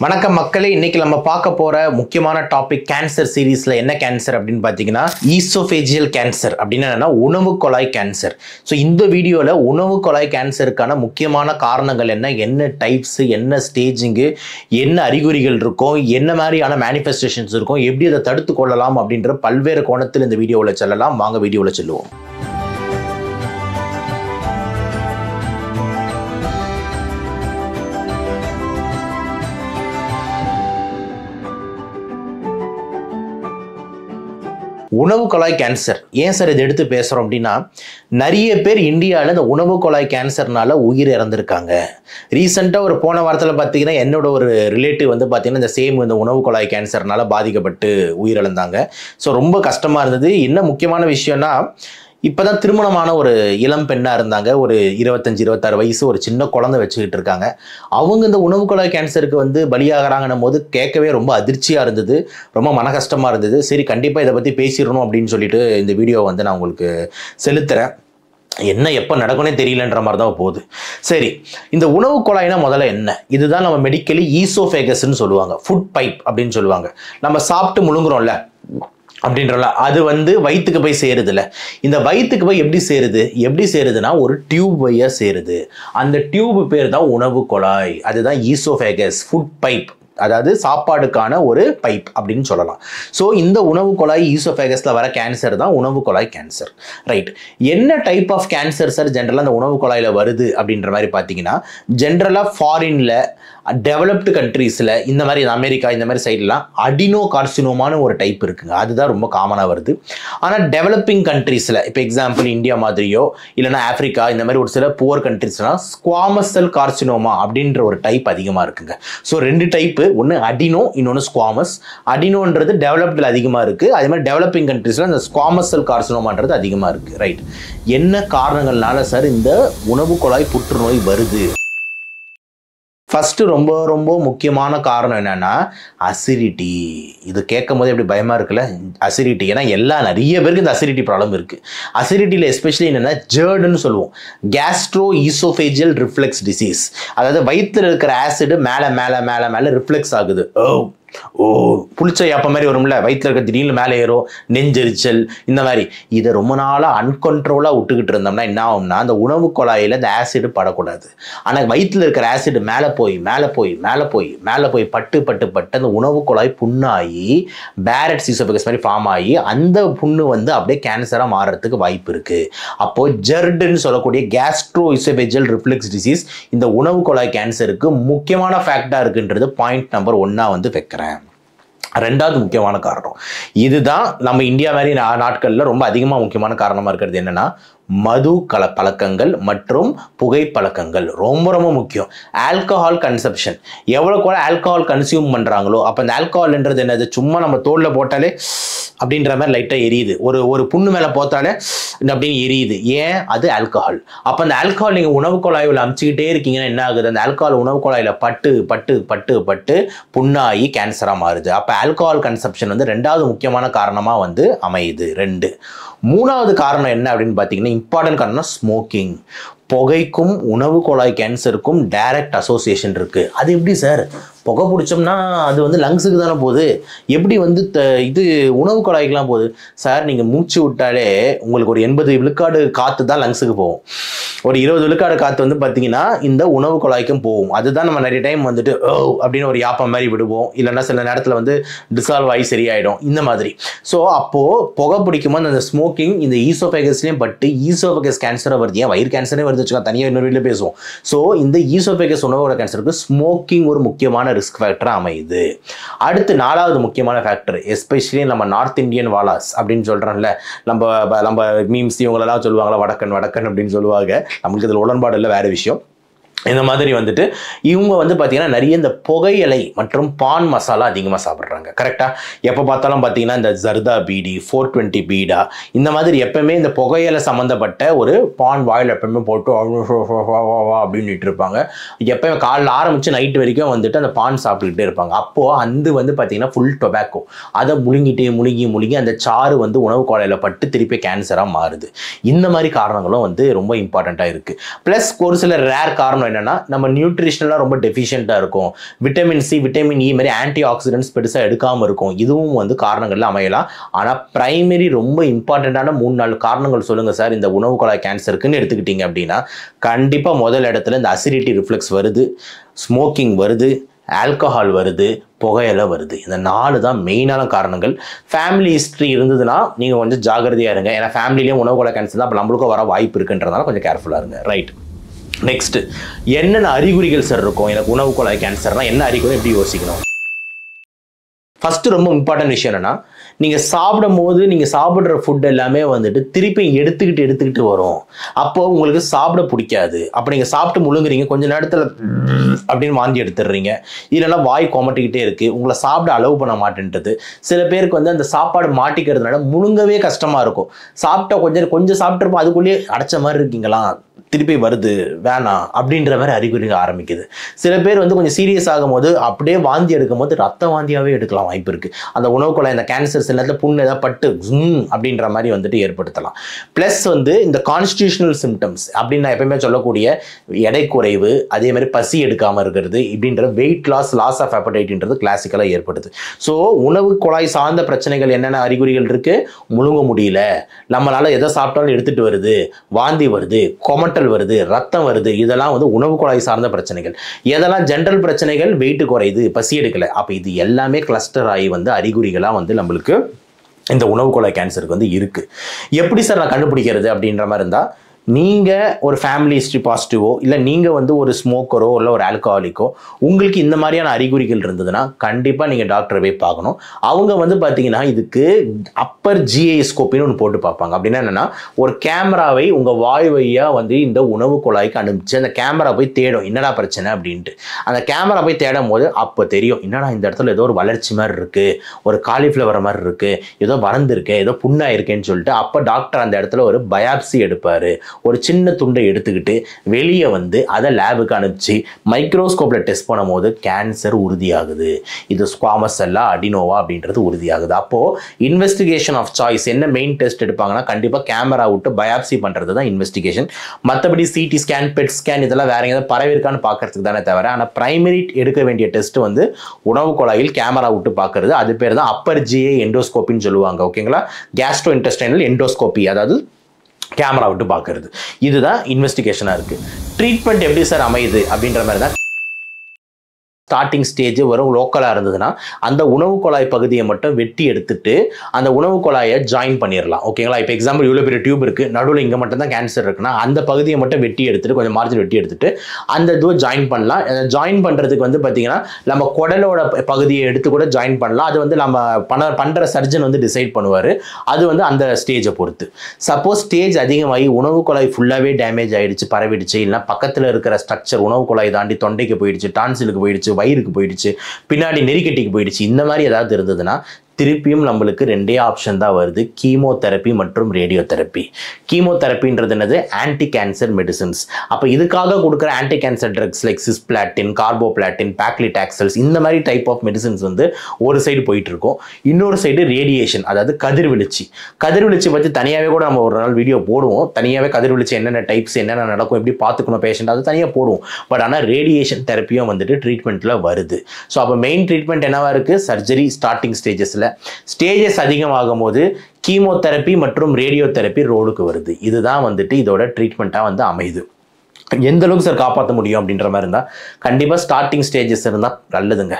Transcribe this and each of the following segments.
வணக்கம் மக்களே, இன்னைக்கு நம்ம பார்க்க போற முக்கியமான டாபிக் கேன்சர் சீரீஸ்ல என்ன கேன்சர் அப்படின்னு பார்த்தீங்கன்னா ஈசோஃபேஜியல் கேன்சர் அப்படின்னு என்னன்னா உணவு குழாய் கேன்சர். ஸோ இந்த வீடியோவில் உணவு குழாய் கேன்சருக்கான முக்கியமான காரணங்கள் என்ன டைப்ஸ், என்ன ஸ்டேஜிங்கு, என்ன அறிகுறிகள் இருக்கும், என்ன மாதிரியான மேனிஃபெஸ்டேஷன்ஸ் இருக்கும், எப்படி அதை தடுத்து கொள்ளலாம் அப்படின்ற பல்வேறு கோணத்தில் இந்த வீடியோவில் செல்லலாம். வாங்க வீடியோவில் செல்லுவோம். உணவு குழாய் கேன்சர் ஏன் சார் இதை எடுத்து பேசுகிறோம் அப்படின்னா, நிறைய பேர் இந்தியாவில் இந்த உணவு குழாய் கேன்சர்னால உயிர் இறந்துருக்காங்க. ரீசெண்டாக ஒரு போன வாரத்தில் பார்த்தீங்கன்னா என்னோட ஒரு ரிலேட்டிவ் வந்து பார்த்தீங்கன்னா இந்த சேம் இந்த உணவு குழாய் கேன்சர்னால பாதிக்கப்பட்டு உயிரிழந்தாங்க. ஸோ ரொம்ப கஷ்டமாக இருந்தது. என்ன முக்கியமான விஷயம்னா, இப்போதான் திருமணமான ஒரு இளம் பெண்ணாக இருந்தாங்க. ஒரு 25-26 வயசு, ஒரு சின்ன குழந்தை வச்சுக்கிட்டு இருக்காங்க. அவங்க இந்த உணவு குழாய் கேன்சருக்கு வந்து பலியாகிறாங்கன்னும் போது கேட்கவே ரொம்ப அதிர்ச்சியாக இருந்தது, ரொம்ப மன கஷ்டமாக இருந்தது. சரி, கண்டிப்பாக இதை பற்றி பேசிடணும் அப்படின்னு சொல்லிட்டு இந்த வீடியோவை வந்து நான் உங்களுக்கு செலுத்துகிறேன். என்ன எப்போ நடக்கும்னே தெரியலன்ற மாதிரி தான் போகுது. சரி, இந்த உணவு குழாய்னா முதல்ல என்ன? இதுதான் நம்ம மெடிக்கலி ஈசோஃபேகஸ்ன்னு சொல்லுவாங்க, ஃபுட் பைப் அப்படின்னு சொல்லுவாங்க. நம்ம சாப்பிட்டு முழுங்குறோம்ல அப்படின்றல, அது வந்து வயிற்றுக்கு போய் சேருதுல்ல. இந்த வயிற்றுக்கு போய் எப்படி சேருதுன்னா ஒரு டியூப் வழியா சேருது. அந்த டியூப் பேர் தான் உணவு குழாய். அதுதான் ஈசோஃபேகஸ், ஃபுட் பைப், அதாவது சாப்பாடுக்கான ஒரு பைப் அப்படின்னு சொல்லலாம். ஸோ இந்த உணவு குழாய் ஈசோஃபேகஸில் வர கேன்சர் தான் உணவு குழாய் கேன்சர். ரைட், என்ன டைப் ஆஃப் கேன்சர் சார் ஜென்ரலாக அந்த உணவு குழாயில் வருது அப்படின்ற மாதிரி பார்த்தீங்கன்னா, ஜென்ரலாக ஃபாரினில், டெவலப்டு கண்ட்ரீஸில், இந்த மாதிரி அமெரிக்கா இந்த மாதிரி சைட்லாம் அடினோ கார்சினோமான ஒரு டைப் இருக்குங்க. அதுதான் ரொம்ப காமனாக வருது. ஆனால் டெவலப்பிங் கண்ட்ரீஸில், இப்போ எக்ஸாம்பிள் இந்தியா மாதிரியோ இல்லைனா ஆஃப்ரிக்கா இந்த மாதிரி ஒரு சில புவர் கண்ட்ரீஸ்லாம் ஸ்குவாமஸ் செல் கார்சினோமா அப்படின்ற ஒரு டைப் அதிகமாக இருக்குங்க. ஸோ ரெண்டு டைப்பு, ஒன்று அடினோ, இன்னொன்று ஸ்குவாமஸ். அடினோன்றது டெவலப்டில் அதிகமாக இருக்குது. அதே மாதிரி டெவலப்பிங் கண்ட்ரீஸில் இந்த ஸ்குவாமஸ் செல் கார்சினோமான்றது அதிகமாக இருக்குது. ரைட், என்ன காரணங்கள்னால சார் இந்த உணவு குழாய் புற்றுநோய் வருது? ஃபர்ஸ்ட் ரொம்ப ரொம்ப முக்கியமான காரணம் என்னன்னா அசிடிட்டி. இது கேட்கும் போது எப்படி பயமா இருக்குல்ல, அசிடிட்டி. ஏன்னா நிறைய பேருக்கு இந்த அசிடிட்டி ப்ராப்ளம் இருக்கு. அசிடிட்டியில் எஸ்பெஷலி என்னன்னா ஜெர்டுன்னு சொல்லுவோம், கேஸ்ட்ரோ ஈசோஃபேஜியல் ரிஃப்ளெக்ஸ் டிசீஸ். அதாவது வயிற்றில் இருக்கிற ஆசிட் மேலே மேலே மேலே மேலே ரிஃப்ளெக்ஸ் ஆகுது. புளிச்ச யாப்ப மாதிரி வரும்ல, வயிற்றுல இருக்க திடீர்னு மேலே ஏறும், நெஞ்செரிச்சல் இந்த மாதிரி. இதை ரொம்ப நாளாக அன்கண்ட்ரோலாக விட்டுக்கிட்டு இருந்தோம்னா என்ன ஆகும்னா, அந்த உணவு குழாயில் இந்த ஆசிட் படக்கூடாது. ஆனால் வயிற்றில் இருக்கிற ஆசிட் மேலே போய் மேலே போய் மேலே போய் மேலே போய் பட்டு பட்டு பட்டு அந்த உணவு குழாய் புண்ணாகி பேரட்ஸ் ஈசோஃபேகஸ் மாதிரி ஃபார்ம் ஆகி அந்த புண்ணு வந்து அப்படியே கேன்சராக மாறுறதுக்கு வாய்ப்பு இருக்குது. அப்போது ஜெர்டுன்னு சொல்லக்கூடிய கேஸ்ட்ரோ ஈசோஃபேஜியல் ரிஃப்ளெக்ஸ் டிசீஸ் இந்த உணவு குழாய் கேன்சருக்கு முக்கியமான ஃபேக்டாக இருக்குன்றது பாயிண்ட் நம்பர் 1 வந்து வைக்கிறேன். ரெண்டாவது முக்கியமான காரணம், இதுதான் நம்ம இந்தியா மாதிரி நாட்களில் ரொம்ப அதிகமாக முக்கியமான காரணமாக இருக்கிறது, என்னன்னா மது பழக்கங்கள் மற்றும் புகை பழக்கங்கள். ரொம்ப ரொம்ப முக்கியம். ஆல்கஹால் கன்சப்ஷன், எவ்வளோ கூட ஆல்கஹால் கன்சியூம் பண்ணுறாங்களோ, அப்போ அந்த ஆல்கஹால்ன்றது என்னது, சும்மா நம்ம தோலில் போட்டாலே அப்படின்ற மாதிரி லைட்டாக எரியுது, ஒரு புண்ணு மேலே போத்தாலே அப்படின்னு எரியுது. ஏன்? அது ஆல்கஹால். அப்போ அந்த ஆல்கஹால் நீங்கள் உணவு குழாயில் அமுச்சிக்கிட்டே இருக்கீங்கன்னா என்ன ஆகுது, அந்த ஆல்கஹால் உணவு குழாயில் பட்டு பட்டு பட்டு பட்டு புண்ணாகி கேன்சராக மாறுது. அப்போ ஆல்கஹால் கன்சப்ஷன் வந்து ரெண்டாவது முக்கியமான காரணமாக வந்து அமையுது. 2. மூணாவது காரணம் என்ன அப்படின்னு பார்த்தீங்கன்னா, இம்பார்ட்டன்ட் காரணம் ஸ்மோக்கிங். புகைக்கும் உணவு குழாய் கேன்சருக்கும் டைரக்ட் அசோசியேஷன் இருக்குது. அது எப்படி சார்? புகை பிடிச்சோம்னா அது வந்து லங்ஸுக்கு தானே போகுது, எப்படி வந்து இது உணவு குழாய்க்கெலாம் போகுது? சார், நீங்கள் மூச்சு விட்டாலே உங்களுக்கு ஒரு 80 விழுக்காடு காற்று தான் லங்ஸுக்கு போகும். ஒரு 20 விழுக்காடு காற்று வந்து பார்த்தீங்கன்னா இந்த உணவு குழாய்க்கும் போகும். அதுதான் நம்ம நிறைய டைம் வந்துட்டு அப்படின்னு ஒரு யாப்பம் மாதிரி விடுவோம், இல்லைன்னா சில நேரத்தில் வந்து டிசால்வ் ஆகி சரியாயிடும் இந்த மாதிரி. ஸோ அப்போது புகை பிடிக்கும்போது அந்த ஸ்மோக்கிங் இந்த ஈசோஃபேகஸ்லேயும் பட்டு ஈசோஃபேகஸ் கேன்சரை வருது. ஏன் வயிறு கேன்சரே வருது வச்சுக்கோங்க, தனியாக இன்னொரு வீட்டில் பேசுவோம். ஸோ இந்த ஈசோஃபேகஸ் உணவு கேன்சருக்கு ஸ்மோக்கிங் ஒரு முக்கியமான ரிஸ்க் ஃபேக்டராக அமையுது. அடுத்து 4வது முக்கியமான ஃபேக்டர், எஸ்பெஷலி நம்ம நார்த் இந்தியன் வாலாஸ் அப்படின்னு சொல்கிறோம்ல, நம்ம மீம்ஸ் இவங்களெல்லாம் சொல்லுவாங்களா, வடக்கன் வடக்கன் அப்படின்னு சொல்லுவாங்க. நமக்கு இதில் உடன்பாடு இல்லை, வேறு விஷயம். இந்த மாதிரி வந்துட்டு இவங்க வந்து பார்த்தீங்கன்னா நிறைய இந்த புகையிலை மற்றும் பான் மசாலா அதிகமாக சாப்பிட்றாங்க. இருக்காங்க. கரெக்டாக எப்போ பார்த்தாலும் பார்த்தீங்கன்னா இந்த ஜர்தா பீடி, 420 பீடா, இந்த மாதிரி எப்பவுமே இந்த புகையில சம்மந்தப்பட்ட ஒரு பான் வாயில் எப்பவுமே போட்டு அப்படின்னு இருப்பாங்க. எப்பவுமே காலைல ஆரம்பிச்சு நைட்டு வரைக்கும் வந்துட்டு அந்த பான் சாப்பிட்டுக்கிட்டே இருப்பாங்க. அப்போது அந்த வந்து பார்த்தீங்கன்னா ஃபுல் டொபாக்கோ, அதை முழுங்கி அந்த சாறு வந்து உணவு குழாயில் பட்டு திருப்பி கேன்சராக மாறுது. இந்த மாதிரி காரணங்களும் வந்து ரொம்ப இம்பார்ட்டண்ட்டாக இருக்குது. ப்ளஸ் ஒரு சில ரேர் காரணம் என்னென்னா, நம்ம நியூட்ரிஷனலாக ரொம்ப டெஃபிஷியண்ட்டாக இருக்கும், விட்டமின் சி, விட்டமின் இ மாதிரி ஆன்டி ஆக்சிடென்ட்ஸ் பெருசாக எடுக்காமல் இருக்கும். இதுவும் வந்து காரணங்கள்ல அமையலாம். ஆனால் பிரைமரி ரொம்ப இம்பார்ட்டண்ட்டான 3-4 காரணங்கள் சொல்லுங்கள் சார் இந்த உணவு குழாய் கேன்சருக்குன்னு எடுத்துக்கிட்டீங்க அப்படின்னா, கண்டிப்பாக முதல் இடத்துல இந்த அசிடிட்டி ரிஃப்ளெக்ஸ் வருது, ஸ்மோக்கிங் வருது, ஆல்கஹால் வருது, புகையில வருது. இந்த 4 தான் மெயினான காரணங்கள். ஃபேமிலி ஹிஸ்ட்ரி இருந்ததுன்னா நீங்கள் கொஞ்சம் ஜாகிரதையாக இருங்க. ஏன்னா ஃபேமிலிலேயும் உணவு குழாய் கேன்சர் தான், அப்போ நம்மளுக்கும் வர வாய்ப்பு இருக்குன்றதுனால கொஞ்சம் கேர்ஃபுல்லாக இருங்க. ரைட், நெக்ஸ்ட் என்னென்ன அறிகுறிகள் சார் இருக்கும் எனக்கு உணவு குழாய் கேன்சர்னா? என்ன அறிகுறி, எப்படி யோசிக்கணும்? ஃபர்ஸ்ட் ரொம்ப இம்பார்ட்டன்ட் விஷயம் என்னன்னா, நீங்கள் சாப்பிடும் போது நீங்கள் சாப்பிட்ற ஃபுட் எல்லாமே வந்துட்டு திருப்பி எடுத்துக்கிட்டு வரும். அப்போ உங்களுக்கு சாப்பிட பிடிக்காது. அப்போ நீங்கள் சாப்பிட்டு முழுங்குறீங்க, கொஞ்சம் நேரத்தில் அப்படின்னு வாந்தி எடுத்துடுறீங்க, இல்லைன்னா வாய் கொமட்டிக்கிட்டே இருக்கு, உங்களை சாப்பிட அலோவ் பண்ண மாட்டேன்றது. சில பேருக்கு வந்து அந்த சாப்பாடு மாட்டிக்கிறதுனால முழுங்கவே கஷ்டமா இருக்கும். சாப்பிட்டா கொஞ்சம் சாப்பிட்ருப்போம், அதுக்குள்ளேயே அடைச்ச மாதிரி இருக்கீங்களா, திருப்பி வருது, வேணாம் அப்படின்ற மாதிரி அறிகுறிகள் ஆரம்பிக்குது. சில பேர் வந்து கொஞ்சம் சீரியஸ் ஆகும்போது அப்படியே வாந்தி எடுக்கும் போது ரத்த வாந்தியாகவே எடுக்கலாம் வாய்ப்பு இருக்குது. அந்த உணவு குழாய் இந்த கேன்சர் சில நேரத்தில் புண்ணு ஏதாவது பட்டு அப்படின்ற மாதிரி வந்துட்டு ஏற்படுத்தலாம். ப்ளஸ் வந்து இந்த கான்ஸ்டியூஷனல் சிம்டம்ஸ் அப்படின்னு நான் எப்பயுமே சொல்லக்கூடிய எடை குறைவு, அதே மாதிரி பசி எடுக்காமல் இருக்கிறது, இப்படின்ற வெயிட் லாஸ் ஆஃப் அப்படைட்ன்றது கிளாசிக்கலாக ஏற்படுது. ஸோ உணவு குழாய் சார்ந்த பிரச்சனைகள் என்னென்ன அறிகுறிகள் இருக்குது? முழுங்க முடியல, நம்மளால் எதை சாப்பிட்டாலும் எடுத்துகிட்டு வருது, வாந்தி வருது, கொமட்டல் வருது, ரத்தம் வருது, இதெல்லாம் வந்து உணவு குழாய் சார்ந்த பிரச்சனைகள். எதெல்லாம் ஜென்ரல் பிரச்சனைகள்? வெயிட் குறையுது, பசி எடுக்கல. அப்போ இது எல்லாமே கிளஸ்டர் ஆகி வந்து அறிகுறிகளாக வந்து நம்மளுக்கு இந்த உணவு குழாய் கேன்சருக்கு வந்து இருக்கு. எப்படி சார் நான் கண்டுபிடிக்கிறது அப்படின்ற மாதிரி இருந்தால், நீங்கள் ஒரு ஃபேமிலி ஹிஸ்ட்ரி பாசிட்டிவோ, இல்லை நீங்கள் வந்து ஒரு ஸ்மோக்கரோ இல்லை ஒரு ஆல்கஹாலிக்கோ உங்களுக்கு இந்த மாதிரியான அறிகுறிகள் இருந்ததுன்னா கண்டிப்பாக நீங்கள் டாக்டரை போய் பார்க்கணும். அவங்க வந்து பார்த்தீங்கன்னா இதுக்கு அப்பர் ஜிஐஸ்கோப்பின்னு ஒன்று போட்டு பார்ப்பாங்க. அப்படின்னா என்னென்னா, ஒரு கேமராவை உங்கள் வாய் வழியாக வந்து இந்த உணவு குழாய்க்கு அனுப்பிச்சு அந்த கேமரா போய் தேடும் என்னடா பிரச்சனை அப்படின்ட்டு. அந்த கேமரா போய் தேடும் போது அப்போ தெரியும், என்னடா இந்த இடத்துல ஏதோ ஒரு வளர்ச்சி மாதிரி இருக்குது, ஒரு காலிஃப்ளவர் மாதிரி இருக்குது, ஏதோ வறந்துருக்கு, ஏதோ புண்ணாயிருக்கேன்னு சொல்லிட்டு அப்போ டாக்டர் அந்த இடத்துல ஒரு பயாப்சி எடுப்பார். ஒரு சின்ன துண்டை எடுத்துக்கிட்டு வெளியே வந்து அதை லேபுக்கு அனுப்பிச்சு மைக்ரோஸ்கோப்ல டெஸ்ட் பண்ணும் போது கேன்சர் உறுதியாகுது. இது ஸ்குவாமஸ் செல்லா, அடினோவா அப்படின்றது உறுதியாகுது. அப்போ இன்வெஸ்டிகேஷன் ஆஃப் சாய்ஸ் என்ன மெயின் டெஸ்ட் எடுப்பாங்கன்னா, கண்டிப்பா கேமரா விட்டு பயாப்சி பண்றது தான் இன்வெஸ்டிகேஷன். மற்றபடி சிடி ஸ்கேன், பெட் ஸ்கேன் இதெல்லாம் வேற எங்கேயாவது பரவிருக்கான்னு பார்க்கறதுக்கு தானே தவிர, ஆனால் பிரைமரி எடுக்க வேண்டிய டெஸ்ட் வந்து உணவு குழாயில் கேமரா விட்டு பார்க்கறது. அது பேர் தான் அப்பர் ஜிஐ எண்டோஸ்கோப்பின்னு சொல்லுவாங்க. ஓகேங்களா, கேஸ்ட்ரோ இன்டெஸ்டைனல் எண்டோஸ்கோபி, அதாவது கேமரா விட்டு பார்க்கறது. இதுதான் இன்வெஸ்டிகேஷனாக இருக்குது. ட்ரீட்மெண்ட் எப்படி சார் அமையுது அப்படின்ற மாதிரி தான். ஸ்டார்டிங் ஸ்டேஜ் வரும் லோக்கலாக இருந்ததுன்னா அந்த உணவு குழாய் பகுதியை மட்டும் வெட்டி எடுத்துட்டு அந்த உணவு குழாயை ஜாயின் பண்ணிடலாம். ஓகேங்களா, இப்போ எக்ஸாம்பிள் இவ்வளோ பெரிய டியூப் இருக்குது, நடுவில் இங்கே மட்டும் தான் கேன்சர் இருக்குன்னா அந்த பகுதியை மட்டும் வெட்டி எடுத்துட்டு, கொஞ்சம் மார்ஜின் வெட்டி எடுத்துட்டு அந்த இதுவை ஜாயின் பண்ணலாம். ஜாயின் பண்ணுறதுக்கு வந்து பார்த்தீங்கன்னா நம்ம குடலோட பகுதியை எடுத்து கூட ஜாயின் பண்ணலாம். அது வந்து நம்ம பண்ணுற சர்ஜன் வந்து டிசைட் பண்ணுவார். அது வந்து அந்த ஸ்டேஜை பொறுத்து. சப்போஸ் ஸ்டேஜ் அதிகமாகி உணவு குழாய் ஃபுல்லாகவே டேமேஜ் ஆகிடுச்சு, பரவிடுச்சு, இல்லைனா பக்கத்தில் இருக்கிற ஸ்ட்ரக்சர் உணவு குழாய் தாண்டி தொண்டைக்கு போயிடுச்சு, டான்சிலுக்கு போயிடுச்சு, வயிறுக்கு போயிடுச்சு, பின்னாடி நெறிக்கட்டிக்கு போயிடுச்சு, இந்த மாதிரி ஏதாவது இருந்ததுன்னா திருப்பியும் நம்மளுக்கு ரெண்டே ஆப்ஷன் தான் வருது, கீமோதெரப்பி மற்றும் ரேடியோதெரப்பி. கீமோதெரப்பின்றது என்னது? Anti cancer medicines. அப்போ இதுக்காக கொடுக்குற anti cancer drugs like cisplatin, carboplatin, paclitaxels, இந்த மாதிரி டைப் ஆஃப் மெடிசன்ஸ் வந்து ஒரு சைடு போயிட்டு இருக்கும். இன்னொரு சைடு ரேடியேஷன், அதாவது கதிர்வீழ்ச்சி. கதிர்வீழ்ச்சி பற்றி தனியாகவே கூட நம்ம ஒரு நாள் வீடியோ போடுவோம். தனியாகவே கதிர்வீழ்ச்சி என்னென்ன டைப்ஸ், என்னென்ன நடக்கும், எப்படி பார்த்துக்கணும் பேஷண்ட், அது தனியாக போடுவோம். பட் ஆனால் ரேடியேஷன் தெரப்பியும் வந்துட்டு ட்ரீட்மெண்ட்டில் வருது. ஸோ அப்போ மெயின் ட்ரீட்மெண்ட் என்னவா இருக்குது? Surgery starting ஸ்டேஜஸில். ஸ்டேஜஸ் அதிகமாகும் போது கீமோதெரப்பி மற்றும் ரேடியோதெரப்பி ரோலுக்கு வருது. இதுதான் வந்துட்டு இதோட ட்ரீட்மெண்ட்டாக வந்து அமையுது. எந்த அளவுக்கு சார் காப்பாற்ற முடியும் அப்படின்ற மாதிரி இருந்தால் கண்டிப்பாக ஸ்டார்டிங் ஸ்டேஜஸ் இருந்தால் நல்லதுங்க.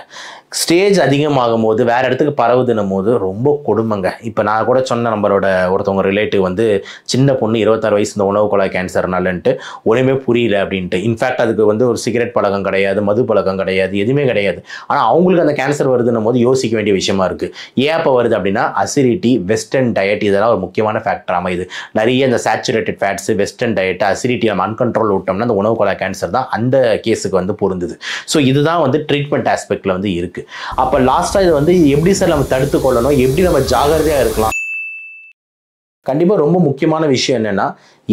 ஸ்டேஜ் அதிகமாகும் போது வேறு இடத்துக்கு பரவுதுன்னும் போது ரொம்ப கொடுமைங்க. இப்போ நான் கூட சொன்ன நம்மளோட ஒருத்தவங்க ரிலேட்டிவ் வந்து சின்ன பொண்ணு 26 வயசு இந்த உணவு குழாய் கேன்சர்னாலன்ட்டு ஒன்றுமே புரியல அப்படின்ட்டு. இன்ஃபேக்ட் அதுக்கு வந்து ஒரு சிகரெட் பழக்கம் கிடையாது, மது பழக்கம் கிடையாது, எதுவுமே கிடையாது. ஆனால் அவங்களுக்கு அந்த கேன்சர் வருதுன்னும் போது யோசிக்க வேண்டிய விஷயமா இருக்குது. ஏன் அப்போ வருது அப்படின்னா அசிடிட்டி, வெஸ்டர்ன் டயட், இதெல்லாம் ஒரு முக்கியமான ஃபேக்டர் அமையுது. நிறைய இந்த saturated fats, western diet, acidity நம்ம அன்கண்ட்ரோல் விட்டோம் பார்த்தோம்னா அந்த உணவு குழாய் கேன்சர் தான் அந்த கேஸுக்கு வந்து பொருந்துது. ஸோ இதுதான் வந்து ட்ரீட்மெண்ட் ஆஸ்பெக்டில் வந்து இருக்குது. அப்போ லாஸ்ட்டாக இது வந்து எப்படி சார் நம்ம தடுத்து கொள்ளணும், எப்படி நம்ம ஜாகிரதையாக இருக்கலாம்? கண்டிப்பாக ரொம்ப முக்கியமான விஷயம் என்னென்னா,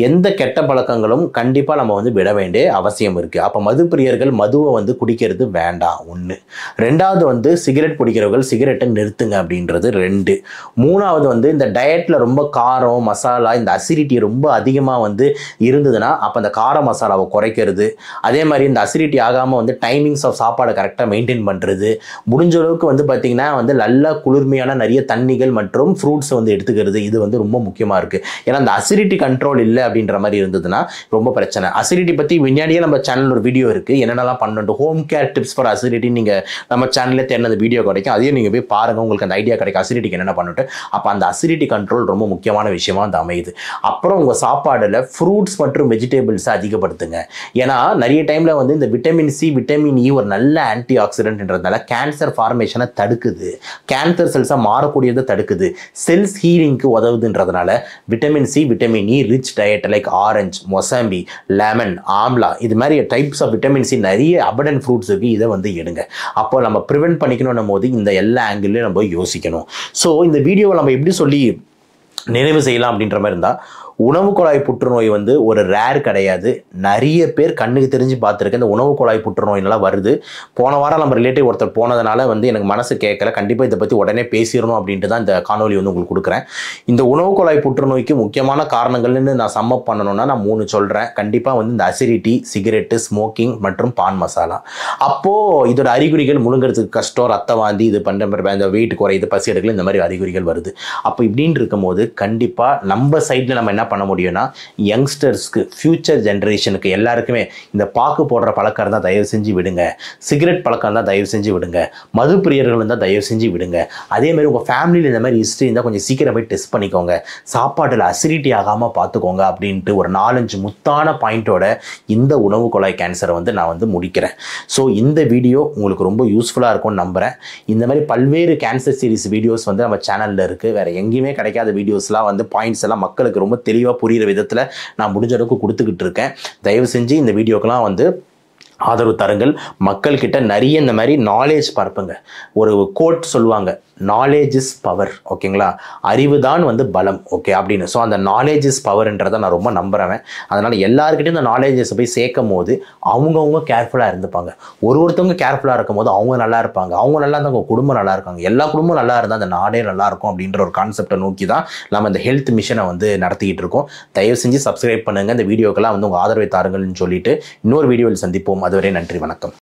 எந்த கெட்ட பழக்கங்களும் கண்டிப்பாக நம்ம வந்து விட வேண்டிய அவசியம் இருக்குது. அப்போ மதுப்பிரியர்கள் மதுவை வந்து குடிக்கிறது வேண்டாம் 1. 2வது வந்து சிகரெட் பிடிக்கிறவர்கள் சிகரெட்டை நிறுத்துங்க அப்படின்றது 2. 3வது வந்து இந்த டயட்டில் ரொம்ப காரம் மசாலா இந்த அசிடிட்டி ரொம்ப அதிகமாக வந்து இருந்ததுன்னா அப்போ அந்த கார மசாலாவை குறைக்கிறது. அதே மாதிரி இந்த அசிடிட்டி ஆகாமல் வந்து டைமிங்ஸ் ஆஃப் சாப்பாடை கரெக்டாக மெயின்டைன் பண்ணுறது. முடிஞ்ச அளவுக்கு வந்து பார்த்திங்கன்னா வந்து நல்ல குளிர்மையான நிறைய தண்ணிகள் மற்றும் ஃப்ரூட்ஸை வந்து எடுத்துக்கிறது. இது வந்து ரொம்ப முக்கியமாக இருக்குது. ஏன்னா அந்த அசிடிட்டி கண்ட்ரோல் இல்லை அப்படின்ற மாதிரி இருந்ததுன்னா ரொம்ப பிரச்சனை. அசிடிட்டி பற்றி முன்னாடியே நம்ம சேனல் ஒரு வீடியோ இருக்குது, என்னென்னலாம் பண்ணணும் home care tips for acidity. நீங்கள் நம்ம சேனலில் தேர்ந்த அந்த வீடியோ கிடைக்கும், அதையும் நீங்கள் போய் பாருங்கள், உங்களுக்கு அந்த ஐடியா கிடைக்கும் அசிடிட்டிக்கு என்னென்ன பண்ணிட்டு. அப்போ அந்த அசிடிட்டி கண்ட்ரோல் ரொம்ப முக்கியமான விஷயமா வந்து அமையுது. அப்புறம் உங்கள் சாப்பாடில் ஃப்ரூட்ஸ் மற்றும் வெஜிடபிள்ஸை அதிகப்படுத்துங்க. ஏன்னா நிறைய டைமில் வந்து இந்த விட்டமின் சி விட்டமின் இ ஒரு நல்ல ஆன்டி ஆக்சிடென்ட்ன்றதுனால கேன்சர் ஃபார்மேஷனை தடுக்குது, கேன்சர் செல்ஸாக மாறக்கூடியதை தடுக்குது, செல்ஸ் ஹீலிங்க்கு உதவுதுன்றதுனால vitamin C vitamin E rich diet like orange mosambi lemon amla இது மாதிரி டைப்ஸ் ஆஃப் விட்டமின் சி நிறைய அபண்டன்ட் ஃப்ரூட்ஸ் இருக்குது, இதை வந்து எடுங்க. அப்போ நம்ம ப்ரிவென்ட் பண்ணிக்கணும் போது இந்த எல்லா ஆங்கிள்லையும் நம்ம யோசிக்கணும். ஸோ இந்த வீடியோவை நம்ம எப்படி சொல்லி நிறைவு செய்யலாம் அப்படின்ற மாதிரி இருந்தால், உணவு குழாய் புற்றுநோய் வந்து ஒரு ரேர் கிடையாது. நிறைய பேர் கண்ணுக்கு தெரிஞ்சு பார்த்துருக்கேன் இந்த உணவு குழாய் புற்றுநோயினெல்லாம் வருது. போன வாரம் நம்ம ரிலேட்டிவ் ஒருத்தர் போனதுனால வந்து எனக்கு மனசு கேட்கல, கண்டிப்பாக இதை பற்றி உடனே பேசிடணும் அப்படின்ட்டு தான் இந்த காணொலி வந்து உங்களுக்கு கொடுக்குறேன். இந்த உணவு குழாய் புற்றுநோய்க்கு முக்கியமான காரணங்கள்னு நான் சம்மப் பண்ணணும்னா நான் 3 சொல்கிறேன். கண்டிப்பாக வந்து இந்த அசிடிட்டி, சிகரெட்டு, ஸ்மோக்கிங் மற்றும் பான் மசாலா. அப்போது இதோட அறிகுறிகள் முழுங்கிறதுக்கு கஷ்டம், ரத்த வாந்தி, இது பண்ணுற இந்த வெயிட் குறையுது, பசி எடுக்கல, இந்த மாதிரி அறிகுறிகள் வருது. அப்போ இப்படின்னு இருக்கும்போது கண்டிப்பாக நம்ம சைடில் நம்ம என்ன பண்ண முடியும்னா, யங்ஸ்டர்ஸ்க்கு ஃபியூச்சர் ஜென்ரேஷனுக்கு எல்லாருக்குமே இந்த பாக்கு போடுற பழக்கம் இருந்தால் தயவு செஞ்சு விடுங்க, சிகரெட் பழக்கம் இருந்தால் தயவு செஞ்சு விடுங்க, மது பிரியர்கள் இருந்தால் தயவு செஞ்சு விடுங்க. அதேமாதிரி உங்கள் ஃபேமிலியில் இந்த மாதிரி ஹிஸ்ட்ரி இருந்தால் கொஞ்சம் சீக்கிரம் போய் டெஸ்ட் பண்ணிக்கோங்க, சாப்பாட்டில் அசிடிட்டி ஆகாமல் பார்த்துக்கோங்க அப்படின்ட்டு ஒரு 4-5 முத்தான பாயிண்டோட இந்த உணவு குழாய் கேன்சரை வந்து நான் வந்து முடிக்கிறேன். ஸோ இந்த வீடியோ உங்களுக்கு ரொம்ப யூஸ்ஃபுல்லாக இருக்கும்னு நம்புகிறேன். இந்த மாதிரி பல்வேறு கேன்சர் சீரிஸ் வீடியோஸ் வந்து நம்ம சேனலில் இருக்குது. வேறு எங்கேயுமே கிடைக்காத வீடியோஸ்லாம் வந்து பாயிண்ட்ஸ் எல்லாம் மக்களுக்கு ரொம்ப தெளிவாக புரிகிற விதத்தில் நான் முடிஞ்ச அளவுக்கு கொடுத்துக்கிட்டு இருக்கேன். தயவு செஞ்சு இந்த வீடியோக்கெல்லாம் வந்து ஆதரவு தருங்கள். மக்கள்கிட்ட நிறைய இந்த மாதிரி நாலேஜ் பரப்புங்க. ஒரு கோட் சொல்லுவாங்க, நாலேஜ் இஸ் பவர். ஓகேங்களா, அறிவு தான் வந்து பலம். ஓகே அப்படின்னு. ஸோ அந்த நாலேஜ் இஸ் பவர்ன்றதை நான் ரொம்ப நம்புகிறேன். அதனால் எல்லாருக்கிட்டையும் இந்த நாலேஜஸை போய் சேர்க்கும் போது அவங்கவுங்க கேர்ஃபுல்லாக இருந்துப்பாங்க. ஒருத்தவங்க கேர்ஃபுல்லாக இருக்கும் போது அவங்க நல்லா இருப்பாங்க, அவங்க நல்லா இருந்தால் அவங்க குடும்பம் நல்லா இருக்காங்க, எல்லா குடும்பம் நல்லா இருந்தால் அந்த நாடே நல்லா இருக்கும் அப்படின்ற ஒரு கான்செப்டை நோக்கி தான் நம்ம இந்த ஹெல்த் மிஷனை வந்து நடத்திக்கிட்டு இருக்கோம். தயவு செஞ்சு சப்ஸ்கிரைப் பண்ணுங்கள். இந்த வீடியோக்கெல்லாம் வந்து உங்கள் ஆதரவை தாருங்கள்னு சொல்லிட்டு இன்னொரு வீடியோவில் சந்திப்போம். அதுவரை நன்றி, வணக்கம்.